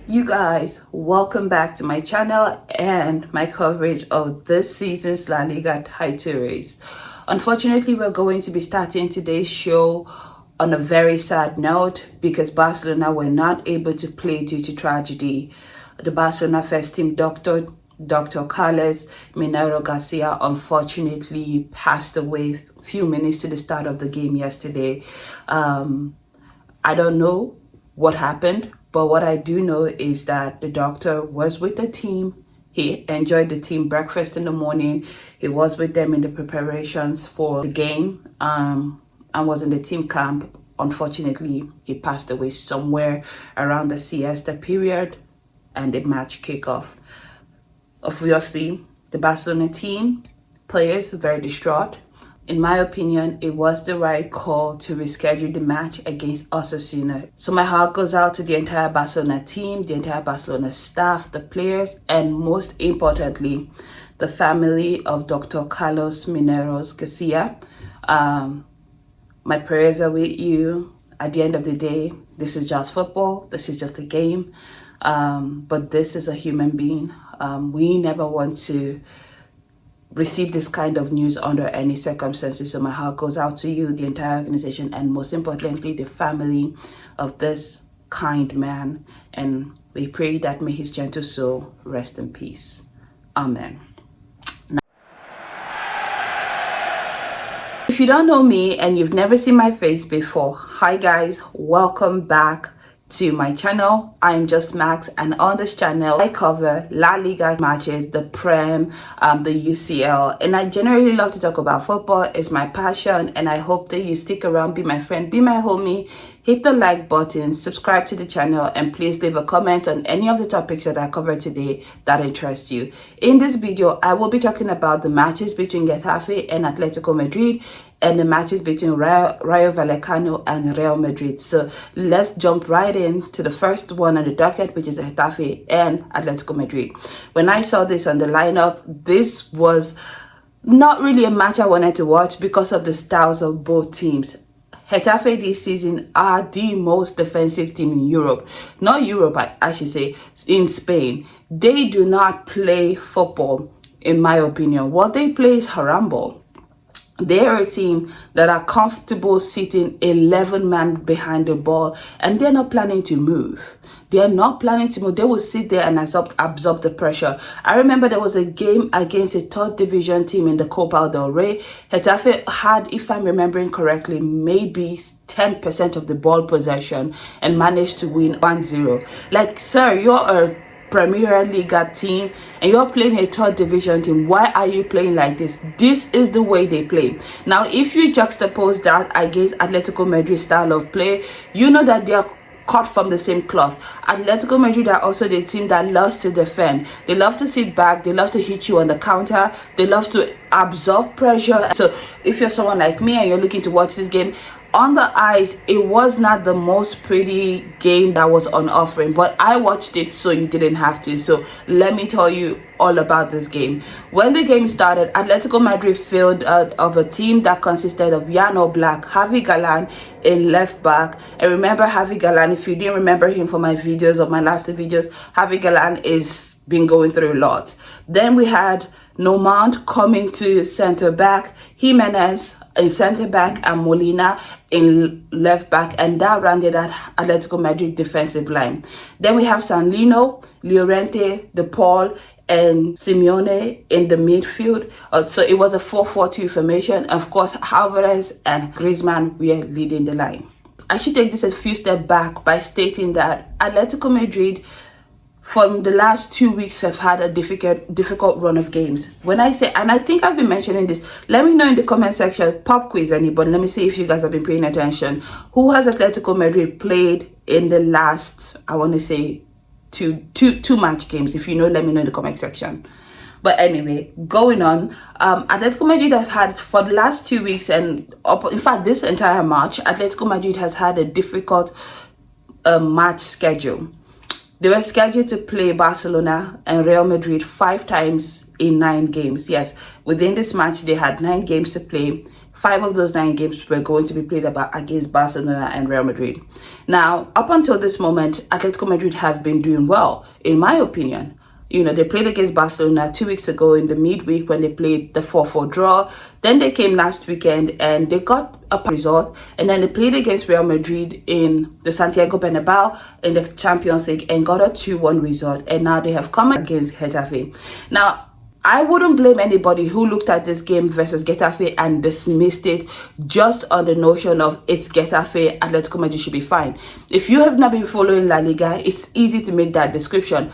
You guys, welcome back to my channel and my coverage of this season's La Liga title race. Unfortunately, we're going to be starting today's show on a very sad note because Barcelona were not able to play due to tragedy. The Barcelona first team Dr. Carlos Minero Garcia unfortunately passed away a few minutes to the start of the game yesterday. I don't know what happened, but what I do know is that the doctor was with the team. He enjoyed the team breakfast in the morning. He was with them in the preparations for the game and was in the team camp. Unfortunately, he passed away somewhere around the siesta period and the match kickoff. Obviously, the Barcelona team, players, very distraught. In my opinion, it was the right call to reschedule the match against Osasuna. So my heart goes out to the entire Barcelona team, the entire Barcelona staff, the players, and most importantly, the family of Dr. Carlos Mineros Garcia. My prayers are with you. At the end of the day, this is just football. This is just a game. But this is a human being. We never want to receive this kind of news under any circumstances. So my heart goes out to you, the entire organization, and most importantly, the family of this kind man. And we pray that may his gentle soul rest in peace. Amen. If you don't know me and you've never seen my face before, hi guys, welcome back to my channel. I'm just Max, and on this channel I cover La Liga matches, the Prem, the UCL, and I generally love to talk about football. It's my passion, and I hope that you stick around, be my friend, be my homie. Hit the like button, subscribe to the channel, and please leave a comment on any of the topics that I covered today that interest you. In this video, I will be talking about the matches between Getafe and Atletico Madrid and the matches between Rayo Vallecano and Real Madrid. So let's jump right into the first one on the docket, which is Getafe and Atletico Madrid. When I saw this on the lineup, this was not really a match I wanted to watch because of the styles of both teams. Getafe this season are the most defensive team in Europe. Not Europe, I should say, in Spain. They do not play football, in my opinion. What they play is harambol. They are a team that are comfortable sitting 11 men behind the ball, and they're not planning to move. They're not planning to move. They will sit there and absorb the pressure. I remember there was a game against a third division team in the Copa del Rey. Getafe had, if I'm remembering correctly, maybe 10% of the ball possession and managed to win 1-0. Like, sir, you're a Premier Liga team and you're playing a third division team. Why are you playing like this? This is the way they play. Now, if you juxtapose that against Atletico Madrid style of play, you know that they are cut from the same cloth. Atletico Madrid are also the team that loves to defend. They love to sit back. They love to hit you on the counter. They love to absorb pressure. So if you're someone like me and you're looking to watch this game, on the ice, it was not the most pretty game that was on offering, but I watched it so you didn't have to. So let me tell you all about this game. When the game started, Atletico Madrid fielded of a team that consisted of Jan Oblak, Javi Galán in left back. And remember Javi Galán, if you didn't remember him from my videos, of my last two videos, Javi Galán is been going through a lot. Then we had Nomad coming to center back, Jimenez in center back, and Molina in left back, and that rounded out Atletico Madrid defensive line. Then we have Sanlino, Llorente, De Paul, and Simeone in the midfield. So it was a 4-4-2 formation. Of course, Alvarez and Griezmann were leading the line. I should take this a few steps back by stating that Atletico Madrid from the last 2 weeks have had a difficult run of games. When I say, and I think I've been mentioning this, let me know in the comment section, pop quiz anybody, let me see if you guys have been paying attention. Who has Atletico Madrid played in the last, I want to say, two match games? If you know, let me know in the comment section. But anyway, going on, Atletico Madrid have had, for the last 2 weeks, and in fact this entire March, Atletico Madrid has had a difficult match schedule. They were scheduled to play Barcelona and Real Madrid 5 times in 9 games. Yes, within this match, they had 9 games to play, 5 of those 9 games were going to be played against Barcelona and Real Madrid. Now, up until this moment, Atletico Madrid have been doing well, in my opinion. You know, they played against Barcelona 2 weeks ago in the midweek when they played the 4-4 draw. Then they came last weekend and they got a result. And then they played against Real Madrid in the Santiago Bernabeu in the Champions League and got a 2-1 result. And now they have come against Getafe. Now, I wouldn't blame anybody who looked at this game versus Getafe and dismissed it just on the notion of it's Getafe, Atletico Madrid should be fine. If you have not been following La Liga, it's easy to make that description.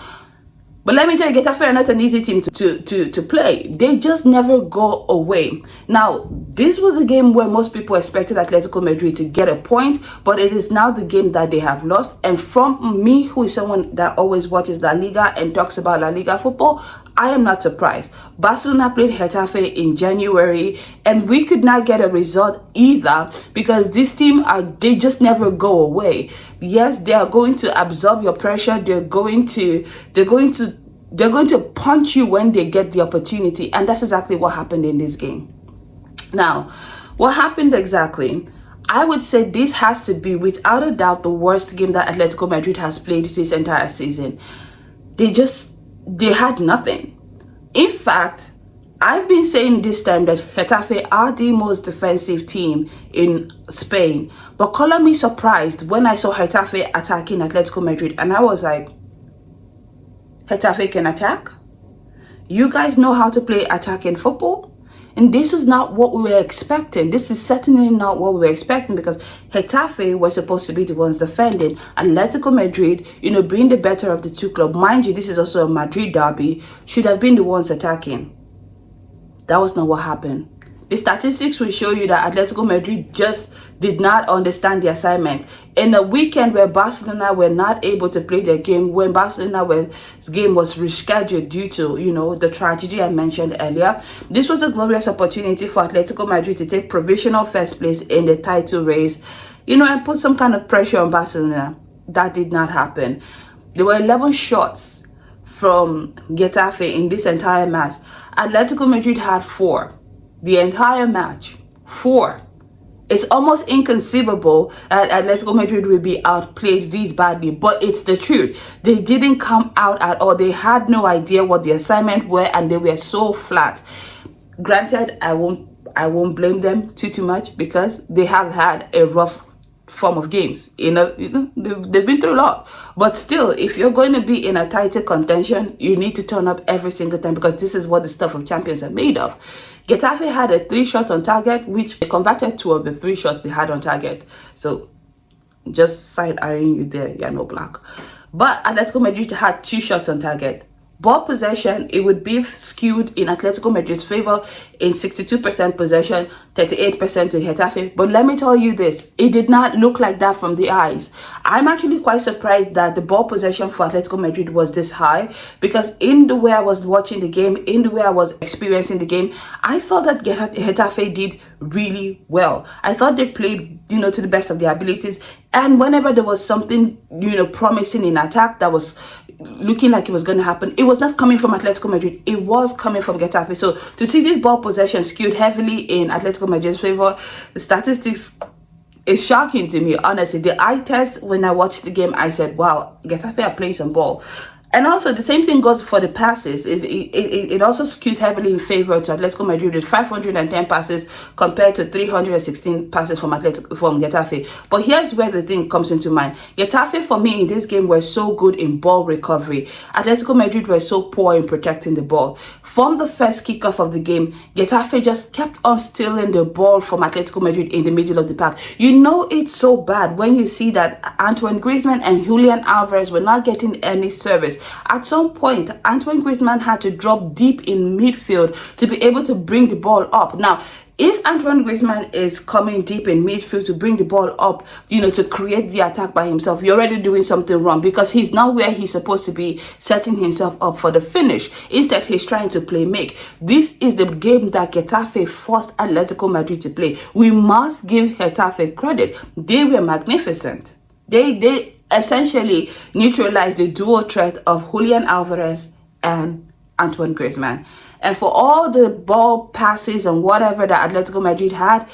But let me tell you, Getafe are not an easy team to play. They just never go away. Now, this was a game where most people expected Atletico Madrid to get a point, but it is now the game that they have lost. And from me, who is someone that always watches La Liga and talks about La Liga football, I am not surprised. Barcelona played Getafe in January, and we could not get a result either because this team they just never go away. Yes, they are going to absorb your pressure. They're going to punch you when they get the opportunity, and that's exactly what happened in this game. Now, what happened exactly? I would say this has to be, without a doubt, the worst game that Atletico Madrid has played this entire season. They had nothing. In fact, I've been saying this time that Getafe are the most defensive team in Spain. But color me surprised when I saw Getafe attacking Atletico Madrid. And I was like, Getafe can attack? You guys know how to play attacking football? And this is not what we were expecting. This is certainly not what we were expecting because Getafe was supposed to be the ones defending. Atletico Madrid, being the better of the two clubs, mind you, this is also a Madrid derby, should have been the ones attacking. That was not what happened. The statistics will show you that Atletico Madrid just did not understand the assignment. In a weekend where Barcelona were not able to play their game, when Barcelona's game was rescheduled due to, the tragedy I mentioned earlier, this was a glorious opportunity for Atletico Madrid to take provisional first place in the title race, and put some kind of pressure on Barcelona. That did not happen. There were 11 shots from Getafe in this entire match. Atletico Madrid had 4. The entire match. 4. It's almost inconceivable that Atletico Madrid will be outplayed this badly, but it's the truth. They didn't come out at all. They had no idea what the assignment were, and they were so flat. Granted, I won't blame them too much because they have had a rough form of games. They've been through a lot. But still, if you're going to be in a title contention, you need to turn up every single time because this is what the stuff of champions are made of. Getafe had 3 shots on target, which they converted 2 of the 3 shots they had on target. So, just side-eyeing you there, you're no black. But Atletico Madrid had 2 shots on target. Ball possession, it would be skewed in Atletico Madrid's favor in 62% possession, 38% to Getafe. But let me tell you this, it did not look like that from the eyes. I'm actually quite surprised that the ball possession for Atletico Madrid was this high because in the way I was watching the game, in the way I was experiencing the game, I thought that Getafe did really well. I thought they played, to the best of their abilities. And whenever there was something, promising in attack that was looking like it was going to happen, it was not coming from Atletico Madrid, it was coming from Getafe. So to see this ball possession skewed heavily in Atletico Madrid's favor, the statistics is shocking to me, honestly. The eye test, when I watched the game, I said, wow, Getafe are playing some ball. And also, the same thing goes for the passes. It also skews heavily in favor to Atletico Madrid with 510 passes compared to 316 passes from Getafe. But here's where the thing comes into mind. Getafe, for me, in this game, were so good in ball recovery. Atletico Madrid were so poor in protecting the ball. From the first kickoff of the game, Getafe just kept on stealing the ball from Atletico Madrid in the middle of the park. It's so bad when you see that Antoine Griezmann and Julian Alvarez were not getting any service. At some point, Antoine Griezmann had to drop deep in midfield to be able to bring the ball up. Now, if Antoine Griezmann is coming deep in midfield to bring the ball up, to create the attack by himself, you're already doing something wrong because he's not where he's supposed to be setting himself up for the finish. Instead, he's trying to play make. This is the game that Getafe forced Atletico Madrid to play. We must give Getafe credit. They were magnificent. They essentially neutralized the dual threat of Julian Alvarez and Antoine Griezmann. And for all the ball passes and whatever that Atletico Madrid had,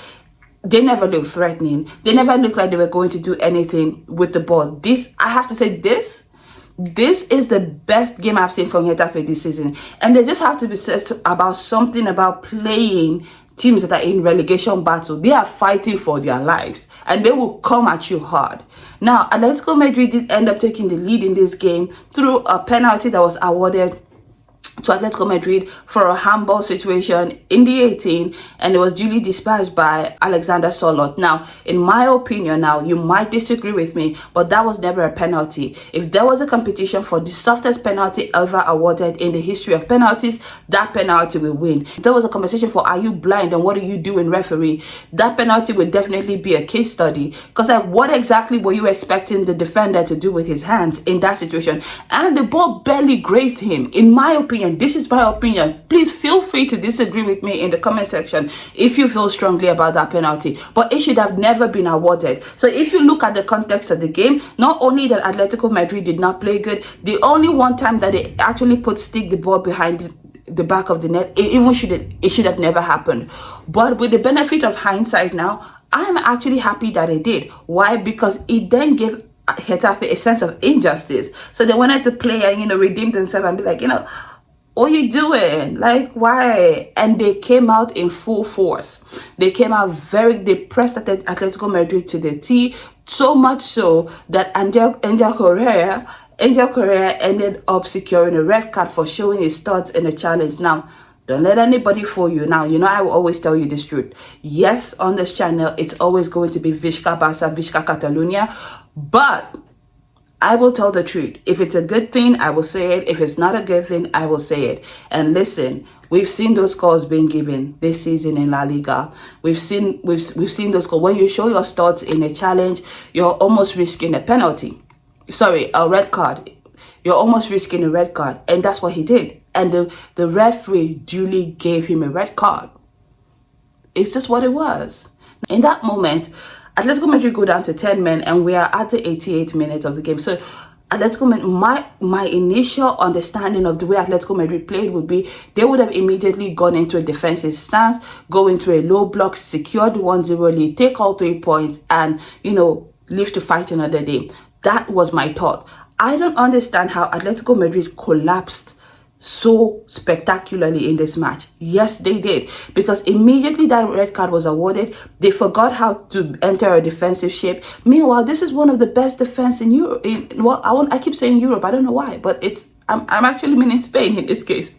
they never looked threatening. They never looked like they were going to do anything with the ball. I have to say, this is the best game I've seen from Getafe this season. And they just have to be said about something about playing teams that are in relegation battle. They are fighting for their lives and they will come at you hard. Now, Atletico Madrid did end up taking the lead in this game through a penalty that was awarded to Atletico Madrid for a handball situation in the 18, and it was duly dispatched by Alexander Sørloth. Now, in my opinion, now you might disagree with me, but that was never a penalty. If there was a competition for the softest penalty ever awarded in the history of penalties, that penalty will win. If there was a competition for are you blind and what do you do in referee, that penalty would definitely be a case study. Because like, what exactly were you expecting the defender to do with his hands in that situation? And the ball barely grazed him. In my opinion, this is my opinion. Please feel free to disagree with me in the comment section if you feel strongly about that penalty, but it should have never been awarded. So if you look at the context of the game, not only that Atletico Madrid did not play good, the only one time that they actually stick the ball behind the back of the net, it should have never happened. But with the benefit of hindsight now, I'm actually happy that it did. Why? Because it then gave Getafe a sense of injustice. So they wanted to play and, redeem themselves and be like, what are you doing? Like, why? And they came out in full force. They came out they pressed Atletico Madrid to the T, so much so that Angel Correa ended up securing a red card for showing his thoughts in a challenge. Now, don't let anybody fool you. Now, I will always tell you this truth. Yes, on this channel, it's always going to be Visca Barça, Visca Catalunya, but I will tell the truth. If it's a good thing, I will say it. If it's not a good thing, I will say it. And listen, we've seen those calls being given this season in La Liga. We've seen those calls. When you show your thoughts in a challenge, you're almost risking a penalty. Sorry, a red card. You're almost risking a red card. And that's what he did. And the referee duly gave him a red card. It's just what it was. In that moment, Atletico Madrid go down to 10 men and we are at the 88th minute of the game. So Atletico Madrid, my initial understanding of the way Atletico Madrid played would be they would have immediately gone into a defensive stance, go into a low block, secure the 1-0 lead, take all 3 points and, live to fight another day. That was my thought. I don't understand how Atletico Madrid collapsed so spectacularly in this match. Yes, they did, because immediately that red card was awarded, they forgot how to enter a defensive shape. Meanwhile, this is one of the best defense in Europe. I keep saying Europe, I don't know why, but I'm actually meaning Spain in this case.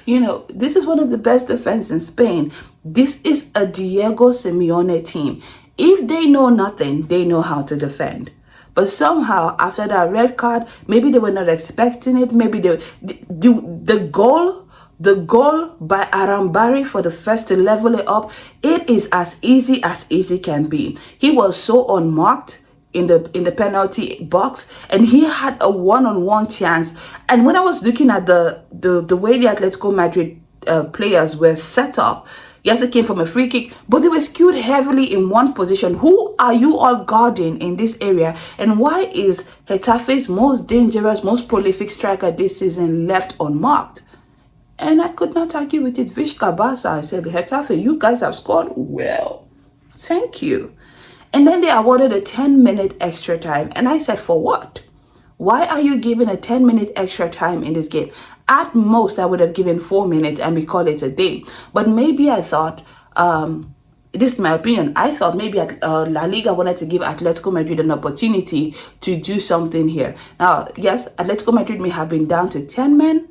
This is one of the best defense in Spain. This is a Diego Simeone team. If they know nothing, they know how to defend. But somehow, after that red card, maybe they were not expecting it. Maybe the goal by Arambari for the first to level it up, it is as easy can be. He was so unmarked in the penalty box, and he had a one-on-one chance. And when I was looking at the way the Atletico Madrid players were set up, yes, it came from a free kick, but they were skewed heavily in one position. Who are you all guarding in this area? And why is Getafe's most dangerous, most prolific striker this season left unmarked? And I could not argue with it. Visca Barça, I said, Getafe, you guys have scored well. Thank you. And then they awarded a 10-minute extra time. And I said, for what? Why are you giving a 10-minute extra time in this game? At most, I would have given 4 minutes and we call it a day. But maybe I thought, this is my opinion, I thought maybe La Liga wanted to give Atletico Madrid an opportunity to do something here. Now, yes, Atletico Madrid may have been down to 10 men,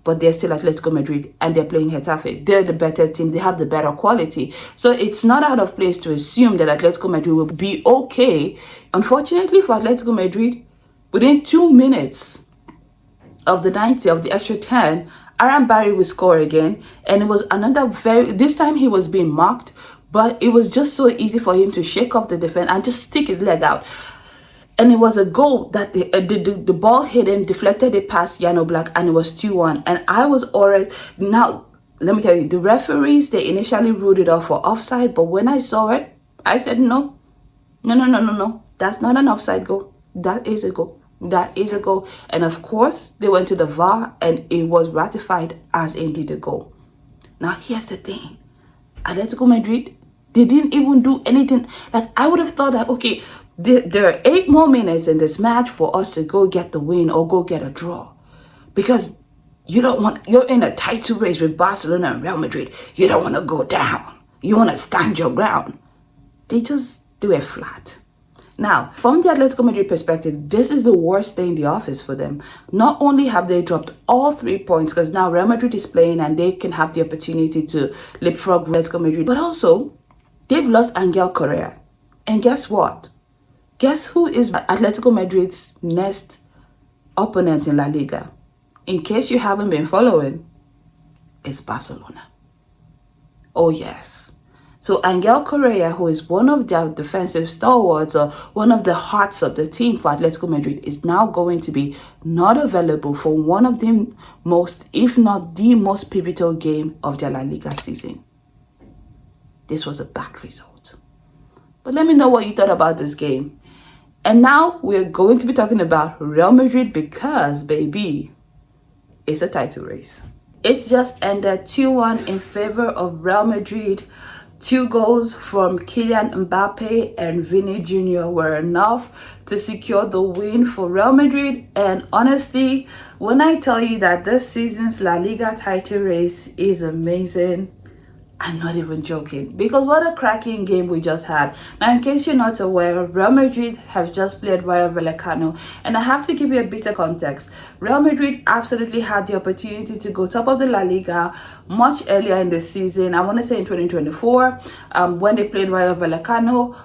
but they're still Atletico Madrid and they're playing Getafe. They're the better team. They have the better quality. So it's not out of place to assume that Atletico Madrid will be okay. Unfortunately for Atletico Madrid, within 2 minutes of the 90 of the extra 10, Arambari will score again. And it was another this time he was being marked, but it was just so easy for him to shake off the defense and just stick his leg out. And it was a goal that the ball hit him, deflected it past Yano Black, and it was 2-1. And I was already, now, let me tell you, the referees, they initially ruled it off for offside, but when I saw it, I said, no. That's not an offside goal. That is a goal. That is a goal. And of course, they went to the VAR and it was ratified as indeed a goal. Now, here's the thing. Atletico Madrid, they didn't even do anything. Like, I would have thought that, okay, there are 8 more minutes in this match for us to go get the win or go get a draw. Because you're in a title race with Barcelona and Real Madrid. You don't want to go down. You want to stand your ground. They just do it flat. Now, from the Atletico Madrid perspective, this is the worst day in the office for them. Not only have they dropped all 3 points, because now Real Madrid is playing and they can have the opportunity to leapfrog Atletico Madrid, but also they've lost Angel Correa. And guess what? Guess who is Atletico Madrid's next opponent in La Liga? In case you haven't been following, it's Barcelona. Oh yes. So Angel Correa, who is one of their defensive stalwarts or one of the hearts of the team for Atletico Madrid, is now going to be not available for one of the most, if not the most pivotal game of their La Liga season. This was a bad result. But let me know what you thought about this game. And now we're going to be talking about Real Madrid because, baby, it's a title race. It's just ended 2-1 in favor of Real Madrid. 2 goals from Kylian Mbappe and Vini Jr. were enough to secure the win for Real Madrid. And honestly, when I tell you that this season's La Liga title race is amazing, I'm not even joking, because what a cracking game we just had. Now, in case you're not aware, Real Madrid have just played Rayo Vallecano, and I have to give you a bit of context. Real Madrid absolutely had the opportunity to go top of the La Liga much earlier in the season. I want to say in 2024, when they played Rayo Vallecano.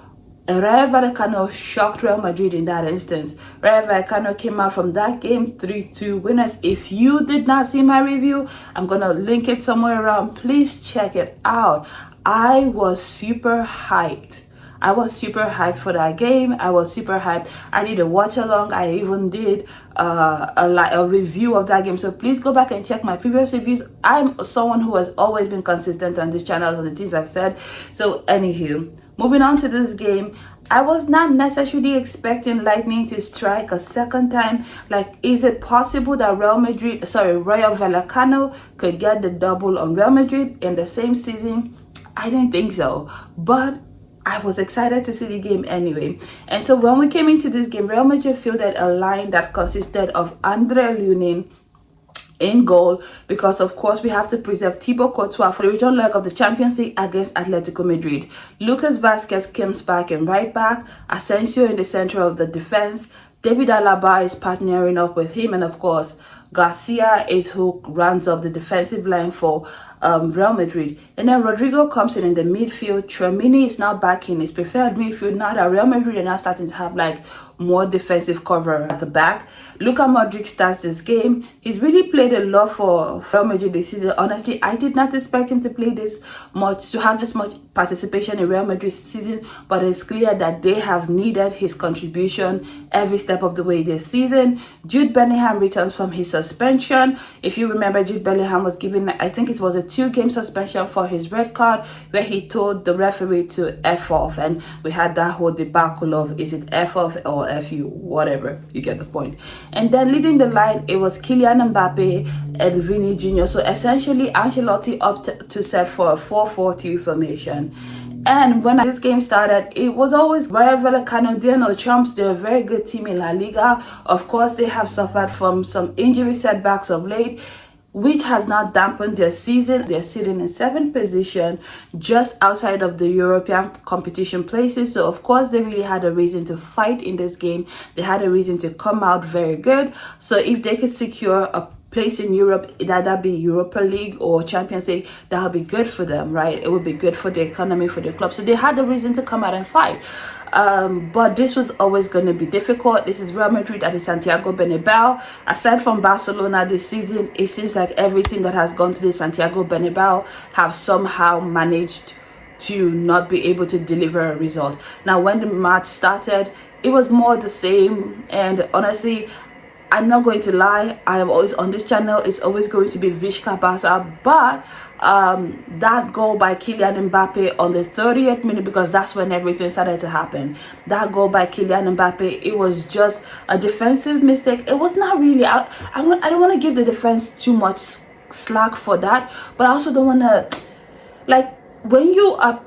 Rayo Vallecano shocked Real Madrid in that instance. Rayo Vallecano came out from that game 3-2 winners. If you did not see my review, I'm going to link it somewhere around. Please check it out. I was super hyped. I was super hyped for that game. I was super hyped. I did a watch along. I even did a review of that game. So please go back and check my previous reviews. I'm someone who has always been consistent on this channel on the things I've said. So anywho, moving on to this game, I was not necessarily expecting Lightning to strike a second time. Like, is it possible that Rayo Vallecano could get the double on Real Madrid in the same season? I didn't think so, but I was excited to see the game anyway. And so when we came into this game, Real Madrid fielded a line that consisted of Andre Lunin in goal, because of course we have to preserve Thibaut Courtois for the return leg of the Champions League against Atletico Madrid. Lucas Vasquez comes back in right back, Asensio in the center of the defense, David Alaba is partnering up with him, and of course Garcia is who runs up the defensive line for Real Madrid. And then Rodrigo comes in the midfield. Tchouaméni is now back in his preferred midfield now that Real Madrid are now starting to have like more defensive cover at the back. Luka Modric starts this game. He's really played a lot for Real Madrid this season. Honestly, I did not expect him to play this much, to have this much participation in Real Madrid's season, but it's clear that they have needed his contribution every step of the way this season. Jude Bellingham returns from his suspension. If you remember, Jude Bellingham was given, I think it was a 2-game suspension for his red card, where he told the referee to F off, and we had that whole debacle of is it F off or F you, whatever, you get the point. And then leading the line, it was Kylian Mbappe and Vini Jr. So essentially Ancelotti opted to set for a 4-4-2 formation. And when this game started, it was always Rayo Vallecano. They're no chumps. They're a very good team in La Liga. Of course, they have suffered from some injury setbacks of late, which has not dampened their season. They're sitting in 7th position, just outside of the European competition places. So of course they really had a reason to fight in this game. They had a reason to come out very good. So if they could secure a place in Europe, that be Europa League or Champions League, that would be good for them, right? It would be good for the economy, for the club. So they had a reason to come out and fight. But this was always going to be difficult. This is Real Madrid at the Santiago Bernabeu. Aside from Barcelona this season, it seems like every team that has gone to the Santiago Bernabeu have somehow managed to not be able to deliver a result. Now, when the match started, it was more the same, and honestly, I'm not going to lie, I am always on this channel, it's always going to be Vishka Barça, but that goal by Kylian Mbappe on the 30th minute, because that's when everything started to happen, that goal by Kylian Mbappe, it was just a defensive mistake. It was not really, I don't want to give the defense too much slack for that, but I also don't want to, like, when you are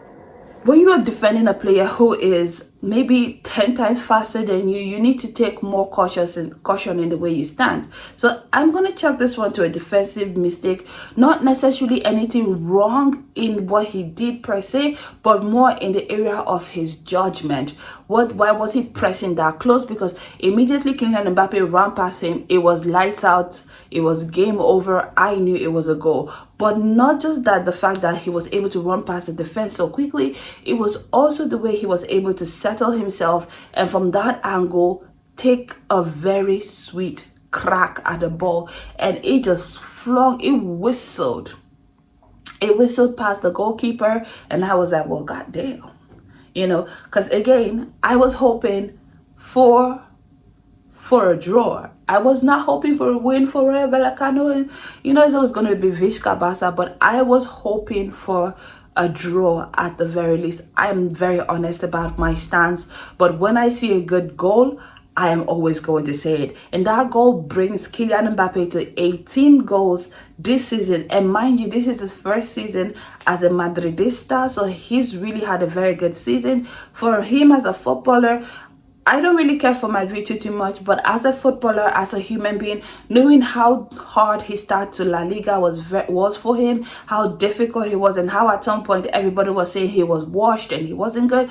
defending a player who is maybe 10 times faster than you need to take more caution in the way you stand. So I'm going to chalk this one to a defensive mistake, not necessarily anything wrong in what he did per se, but more in the area of his judgment. Why was he pressing that close? Because immediately Kylian Mbappe ran past him, it was lights out, it was game over. I knew it was a goal. But not just that, the fact that he was able to run past the defense so quickly, it was also the way he was able to settle himself, and from that angle take a very sweet crack at the ball, and it just flung, it whistled past the goalkeeper, and I was like, well, goddamn, you know, because again, I was hoping for a draw. I was not hoping for a win for Rayo Vallecano. You know, it was going to be Vishka Barça, but I was hoping for a draw at the very least. I'm very honest about my stance, but when I see a good goal, I am always going to say it. And that goal brings Kylian Mbappe to 18 goals this season. And mind you, this is his first season as a Madridista, so he's really had a very good season. For him as a footballer, I don't really care for Madrid too much, but as a footballer, as a human being, knowing how hard his start to La Liga was for him, how difficult he was, and how at some point everybody was saying he was washed and he wasn't good,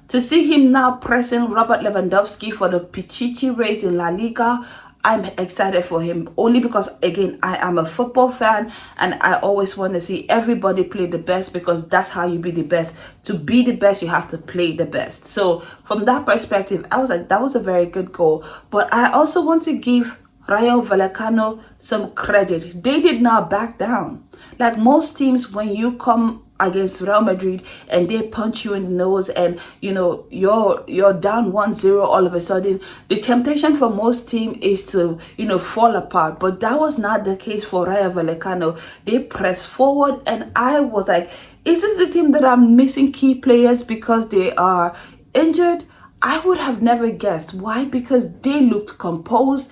to see him now pressing Robert Lewandowski for the Pichichi race in La Liga, I'm excited for him, only because, again, I am a football fan and I always want to see everybody play the best, because that's how you be the best. To be the best, you have to play the best. So from that perspective, I was like, that was a very good goal. But I also want to give Rayo Vallecano some credit. They did not back down. Like most teams, when you come against Real Madrid and they punch you in the nose, and you know you're down 1-0, all of a sudden the temptation for most team is to, you know, fall apart. But that was not the case for Rayo Vallecano. They pressed forward, and I was like, is this the team that I'm missing key players because they are injured? I would have never guessed. Why? Because they looked composed.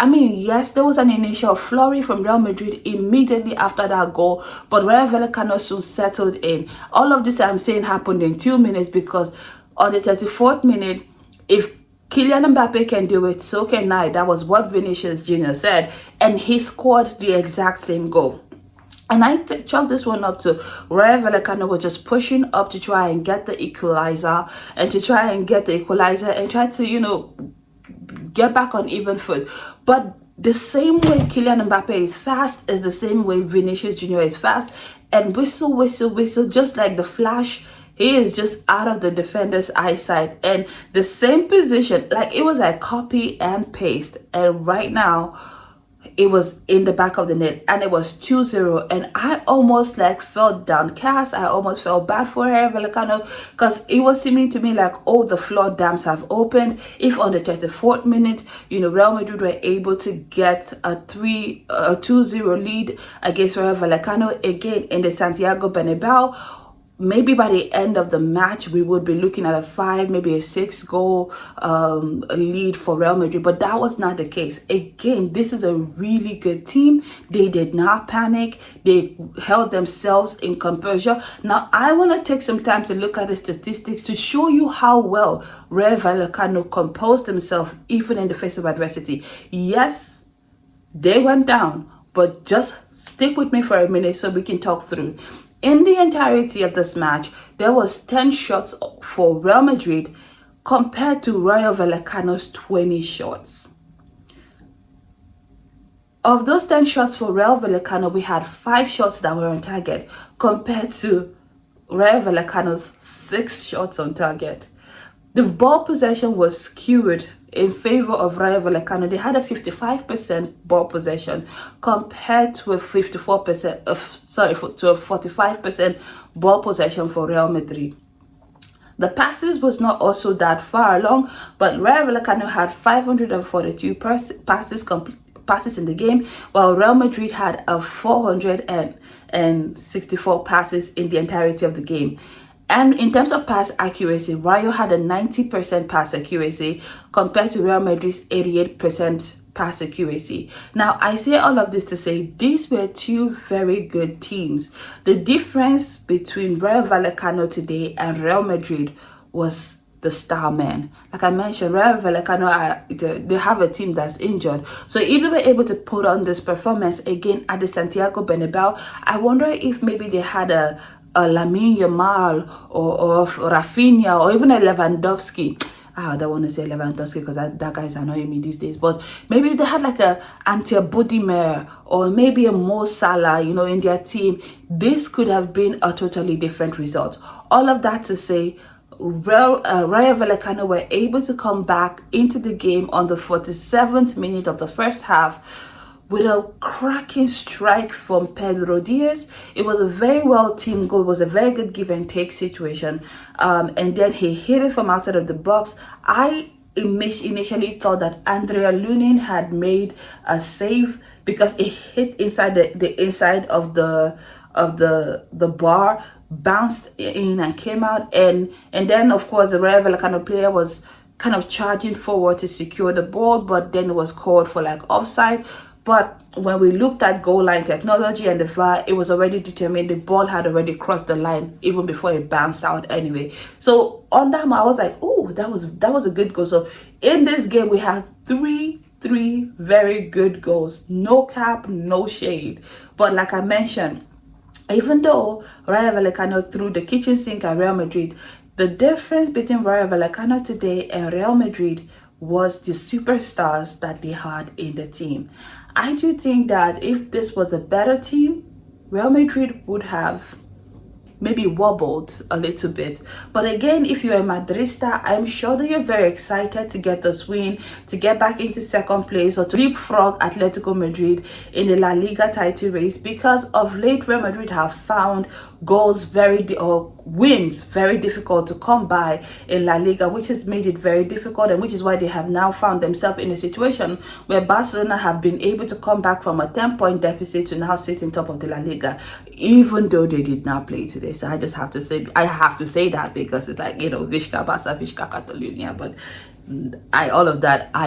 I mean, yes, there was an initial flurry from Real Madrid immediately after that goal, but Rayo Vallecano soon settled in. All of this I'm saying happened in 2 minutes, because on the 34th minute, if Kylian Mbappe can do it, so can I. That was what Vinicius Jr. said, and he scored the exact same goal. And I chalk this one up to Rayo Vallecano was just pushing up to try and get the equalizer, and try to, you know, get back on even foot. But the same way Kylian Mbappe is fast is the same way Vinicius Jr. is fast. And whistle, just like the flash, he is just out of the defender's eyesight. And the same position, like it was like copy and paste. And right now, it was in the back of the net, and it was 2-0, and I almost like felt downcast. I almost felt bad for Rayo Vallecano, because it was seeming to me like, oh, the floodgates have opened. If on the 34th minute, you know, Real Madrid were able to get a 2-0 lead against Rayo Vallecano again in the Santiago Bernabeu, maybe by the end of the match, we would be looking at a 5, maybe a 6 goal lead for Real Madrid. But that was not the case. Again, this is a really good team. They did not panic. They held themselves in composure. Now, I want to take some time to look at the statistics to show you how well Rayo Vallecano composed themselves even in the face of adversity. Yes, they went down, but just stick with me for a minute so we can talk through. In the entirety of this match, there was 10 shots for Real Madrid compared to Rayo Vallecano's 20 shots. Of those 10 shots for Rayo Vallecano, we had 5 shots that were on target compared to Rayo Vallecano's 6 shots on target. The ball possession was skewed in favor of Rayo Vallecano. They had a 55% ball possession compared to a 45% ball possession for Real Madrid. The passes was not also that far along, but Rayo Vallecano had 542 passes in the game, while Real Madrid had a 464 passes in the entirety of the game. And in terms of pass accuracy, Rayo had a 90% pass accuracy compared to Real Madrid's 88% pass accuracy. Now, I say all of this to say these were two very good teams. The difference between Rayo Vallecano today and Real Madrid was the star man. Like I mentioned, Rayo Vallecano, they have a team that's injured. So if they were able to put on this performance again at the Santiago Bernabeu, I wonder if maybe they had a Lamine Yamal or Rafinha or even a Lewandowski. I don't want to say Lewandowski because that guy is annoying me these days. But maybe they had like a Ante Bodimer or maybe a Mo Salah, you know, in their team. This could have been a totally different result. All of that to say, Rayo Vallecano were able to come back into the game on the 47th minute of the first half with a cracking strike from Pedro Diaz. It was a very well teamed goal. It was a very good give and take situation. And then he hit it from outside of the box. I initially thought that Andrea Lunin had made a save because it hit inside the inside of the bar, bounced in and came out. And then of course the Rayo Vallecano player was kind of charging forward to secure the ball, but then it was called for like offside. But when we looked at goal line technology and the VAR, it was already determined the ball had already crossed the line even before it bounced out anyway. So on that, I was like, oh, that was a good goal. So in this game, we had three very good goals. No cap, no shade. But like I mentioned, even though Rayo Vallecano threw the kitchen sink at Real Madrid, the difference between Rayo Vallecano today and Real Madrid was the superstars that they had in the team. I do think that if this was a better team, Real Madrid would have maybe wobbled a little bit. But again, if you're a Madrista, I'm sure that you're very excited to get this win, to get back into second place or to leapfrog Atletico Madrid in the La Liga title race, because of late Real Madrid have found wins very difficult to come by in La Liga, which has made it very difficult, and which is why they have now found themselves in a situation where Barcelona have been able to come back from a 10-point deficit to now sit in top of the La Liga, even though they did not play today. So I have to say that because it's like, you know, Vizca Barça, Vizca Catalunya, but I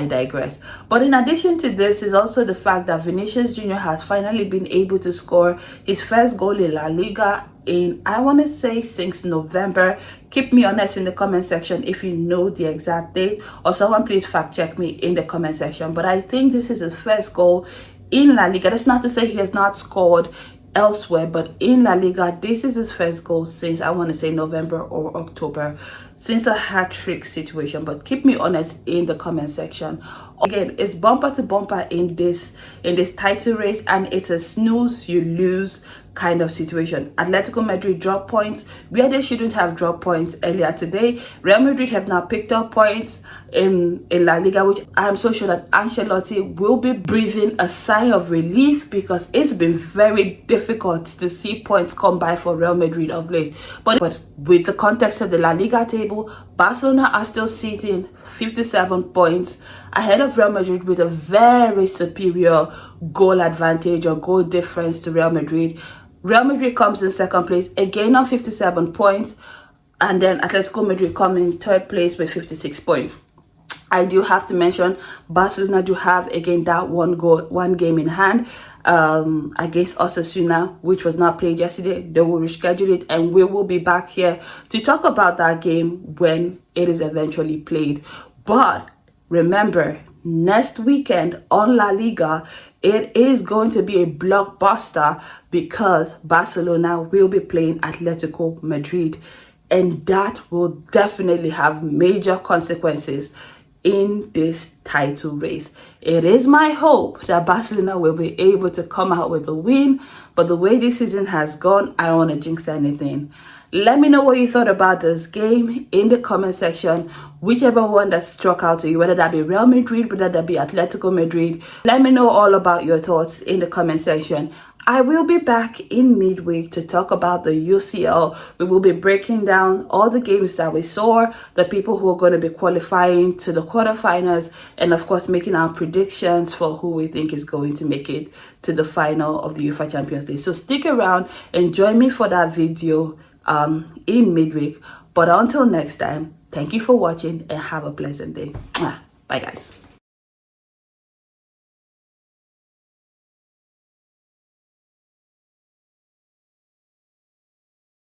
digress. But in addition to this is also the fact that Vinicius Jr. has finally been able to score his first goal in La Liga in, I want to say, since November. Keep me honest in the comment section if you know the exact date, or someone please fact check me in the comment section. But I think this is his first goal in La Liga. That's not to say he has not scored elsewhere, but in La Liga, this is his first goal since, I want to say, November or October, since a hat-trick situation. But keep me honest in the comment section. Again, it's bumper to bumper in this title race, and it's a snooze you lose kind of situation. Atletico Madrid dropped points where they shouldn't have dropped points earlier today. Real Madrid have now picked up points in La Liga, which I'm so sure that Ancelotti will be breathing a sigh of relief, because it's been very difficult to see points come by for Real Madrid of late. But with the context of the La Liga table, Barcelona are still sitting 57 points ahead of Real Madrid with a very superior goal advantage or goal difference to Real Madrid. Real Madrid comes in second place again on 57 points, and then Atletico Madrid come in third place with 56 points. I do have to mention Barcelona do have again that one game in hand against Osasuna, which was not played yesterday. They will reschedule it, and we will be back here to talk about that game when it is eventually played. But remember, next weekend on La Liga, it is going to be a blockbuster because Barcelona will be playing Atletico Madrid, and that will definitely have major consequences in this title race. It is my hope that Barcelona will be able to come out with a win, but the way this season has gone, I don't want to jinx anything. Let me know what you thought about this game in the comment section, whichever one that struck out to you, whether that be Real Madrid, whether that be Atletico Madrid. Let me know all about your thoughts in the comment section. I will be back in midweek to talk about the UCL. We will be breaking down all the games that we saw, the people who are going to be qualifying to the quarterfinals, and of course making our predictions for who we think is going to make it to the final of the UEFA Champions League. So stick around and join me for that video in midweek. But until next time, thank you for watching and have a pleasant day. Bye guys.